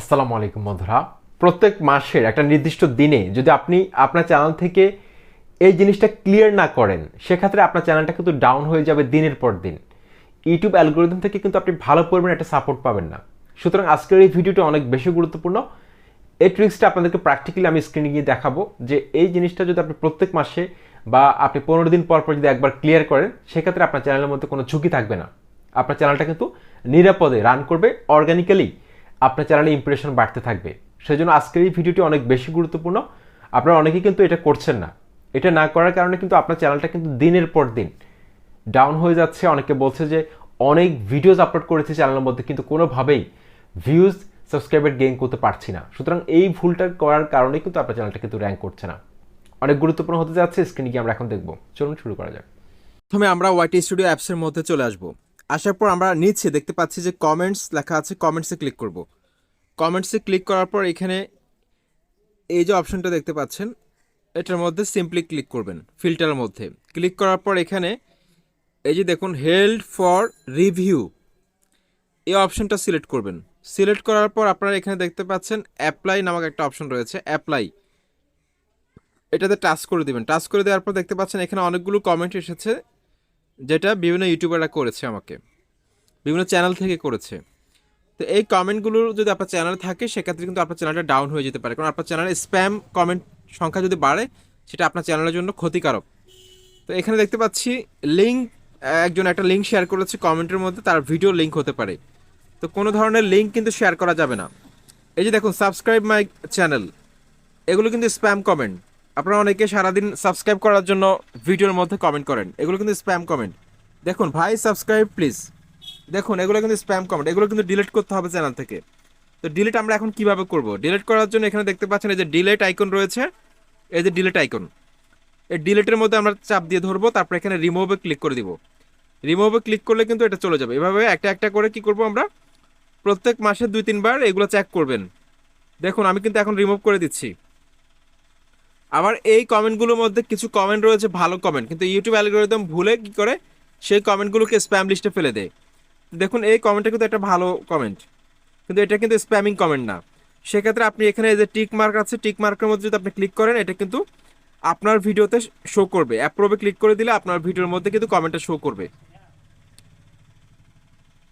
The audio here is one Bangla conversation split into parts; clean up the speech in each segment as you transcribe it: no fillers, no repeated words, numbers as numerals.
আসসালামু আলাইকুম বন্ধুরা। প্রত্যেক মাসের একটা নির্দিষ্ট দিনে যদি আপনি আপনার চ্যানেল থেকে এই জিনিসটা ক্লিয়ার না করেন, সেক্ষেত্রে আপনার চ্যানেলটা কিন্তু ডাউন হয়ে যাবে দিনের পর দিন। ইউটিউব অ্যালগোরিদম থেকে কিন্তু আপনি ভালো পরিমাণে একটা সাপোর্ট পাবেন না। সুতরাং আজকের এই ভিডিওটা অনেক বেশি গুরুত্বপূর্ণ। এই ট্রিক্সটা আপনাদেরকে প্র্যাকটিক্যালি আমি স্ক্রিনে গিয়ে দেখাবো যে এই জিনিসটা যদি আপনি প্রত্যেক মাসে বা আপনি 15 দিন পর পর যদি একবার ক্লিয়ার করেন, সেক্ষেত্রে আপনার চ্যানেলের মধ্যে কোনো ঝুঁকি থাকবে না। আপনার চ্যানেলটা কিন্তু নিরাপদে রান করবে, অর্গানিক্যালি আপনার চ্যানেলে ইমপ্রেশন বাড়তে থাকবে। সেই জন্য আজকের এই ভিডিওটি অনেক বেশি গুরুত্বপূর্ণ। আপনারা অনেকেই কিন্তু এটা করছেন না। এটা না করার কারণে কিন্তু আপনার চ্যানেলটা কিন্তু দিনের পর দিন ডাউন হয়ে যাচ্ছে। অনেকে বলছে যে অনেক ভিডিওস আপলোড করেছে চ্যানেলের মধ্যে, কিন্তু কোনোভাবেই ভিউজ সাবস্ক্রাইবার গেইন করতে পারছি না। সুতরাং এই ভুলটা করার কারণে কিন্তু আপনার চ্যানেলটা কিন্তু র্যাঙ্ক করছে না। অনেক গুরুত্বপূর্ণ হতে যাচ্ছে, স্ক্রিনে গিয়ে আমরা এখন দেখবো। চলুন শুরু করা যাক। প্রথমে আমরা ওয়াইটি স্টুডিও অ্যাপসের মধ্যে চলে আসব। আসার পর আমরা নিচে দেখতে পাচ্ছি যে কমেন্টস লেখা আছে, কমেন্টসে ক্লিক করব। কমেন্টসে ক্লিক করার পর এখানে এই যে অপশনটা দেখতে পাচ্ছেন, এটার মধ্যে সিম্পলি ক্লিক করবেন। ফিল্টারের মধ্যে ক্লিক করার পর এখানে এই যে দেখুন হেল্ড ফর রিভিউ, এই অপশনটা সিলেক্ট করবেন। সিলেক্ট করার পর আপনারা এখানে দেখতে পাচ্ছেন অ্যাপ্লাই নামক একটা অপশন রয়েছে, অ্যাপ্লাই, এটাতে টাচ করে দিবেন। টাচ করে দেওয়ার পর দেখতে পাচ্ছেন এখানে অনেকগুলো কমেন্ট এসেছে, যেটা বিভিন্ন ইউটিউবাররা করেছে, আমাকে বিভিন্ন চ্যানেল থেকে করেছে। তো এই কমেন্টগুলো যদি আপনার চ্যানেলে থাকে, সেক্ষেত্রে কিন্তু আপনার চ্যানেলটা ডাউন হয়ে যেতে পারে, কারণ আপনার চ্যানেলে স্প্যাম কমেন্ট সংখ্যা যদি বাড়ে, সেটা আপনার চ্যানেলের জন্য ক্ষতিকারক। তো এখানে দেখতে পাচ্ছি লিঙ্ক, একজন একটা লিঙ্ক শেয়ার করেছে কমেন্টের মধ্যে, তার ভিডিও লিঙ্ক হতে পারে। তো কোনো ধরনের লিঙ্ক কিন্তু শেয়ার করা যাবে না। এই যে দেখুন সাবস্ক্রাইব মাই চ্যানেল, এগুলো কিন্তু স্প্যাম কমেন্ট। আপনারা অনেকে সারাদিন সাবস্ক্রাইব করার জন্য ভিডিওর মধ্যে কমেন্ট করেন, এগুলো কিন্তু স্প্যাম কমেন্ট। দেখুন ভাই সাবস্ক্রাইব প্লিজ, দেখুন এগুলো কিন্তু স্প্যাম কমেন্ট, এগুলো কিন্তু ডিলিট করতে হবে চ্যানেল থেকে। তো ডিলিট আমরা এখন কিভাবে করব? ডিলিট করার জন্য এখানে দেখতে পাচ্ছেন এই যে ডিলিট আইকন রয়েছে, এই যে ডিলিট আইকন, এই ডিলিটের মধ্যে আমরা চাপ দিয়ে ধরবো, তারপর এখানে রিমুভে ক্লিক করে দিব। রিমুভে ক্লিক করলে কিন্তু এটা চলে যাবে। এভাবে একটা একটা করে কি করব আমরা, প্রত্যেক মাসে 2-3 বার এগুলো চেক করবেন। দেখুন আমি কিন্তু এখন রিমুভ করে দিচ্ছি। আবার এই কমেন্টগুলোর মধ্যে কিছু কমেন্ট রয়েছে ভালো কমেন্ট, কিন্তু ইউটিউব অ্যালগরিদম ভুলে কি করে সেই কমেন্টগুলোকে স্প্যাম লিস্টে ফেলে দেয়। দেখুন এই কমেন্টটা কিন্তু একটা ভালো কমেন্ট, কিন্তু এটা কিন্তু স্প্যামিং কমেন্ট না। সেক্ষেত্রে আপনি এখানে এই যে টিক মার্ক আছে, টিক মার্কের মধ্যে যদি আপনি ক্লিক করেন, এটা কিন্তু আপনার ভিডিওতে শো করবে। অ্যাপ্রুভে ক্লিক করে দিলে আপনার ভিডিওর মধ্যে কিন্তু কমেন্টটা শো করবে,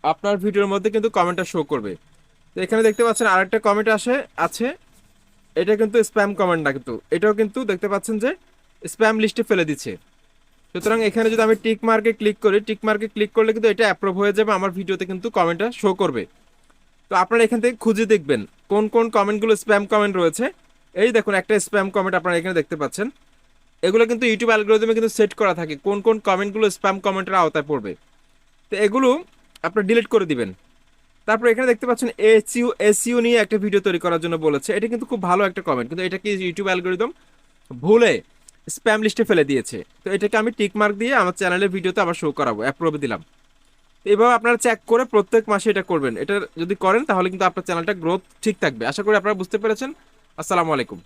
আপনার ভিডিওর মধ্যে কিন্তু কমেন্টটা শো করবে। তো এখানে দেখতে পাচ্ছেন আরেকটা কমেন্ট আছে, এটা কিন্তু স্প্যাম কমেন্ট না, কিন্তু এটাও কিন্তু দেখতে পাচ্ছেন যে স্প্যাম লিস্টে ফেলে দিচ্ছে। সুতরাং এখানে যদি আমি টিক মার্কে ক্লিক করি, টিক মার্কে ক্লিক করলে কিন্তু এটা অ্যাপ্রুভ হয়ে যাবে, আমার ভিডিওতে কিন্তু কমেন্টটা শো করবে। তো আপনারা এখান থেকে খুঁজে দেখবেন কোন কোন কমেন্টগুলো স্প্যাম কমেন্ট রয়েছে। এই দেখুন একটা স্প্যাম কমেন্ট আপনারা এখানে দেখতে পাচ্ছেন। এগুলো কিন্তু ইউটিউব অ্যালগরিদমে কিন্তু সেট করা থাকে কোন কোন কমেন্টগুলো স্প্যাম কমেন্টের আওতায় পড়বে। তো এগুলো আপনারা ডিলিট করে দিবেন। তারপর এখানে দেখতে পাচ্ছেন এসইউ নিয়ে একটা ভিডিও তৈরি করার জন্য বলেছে, এটা কিন্তু খুব ভালো একটা কমেন্ট, কিন্তু এটা কি ইউটিউব অ্যালগরিদম ভুলে স্প্যাম লিস্টে ফেলে দিয়েছে। তো এটাকে আমি টিক মার্ক দিয়ে আমার চ্যানেলের ভিডিওতে আবার শো করাবো, অ্যাপ্রুভ দিলাম। এইভাবে আপনারা চেক করে প্রত্যেক মাসে এটা করবেন। এটা যদি করেন তাহলে কিন্তু আপনার চ্যানেলটা গ্রোথ ঠিক থাকবে। আশা করি আপনারা বুঝতে পেরেছেন। আসসালামু আলাইকুম।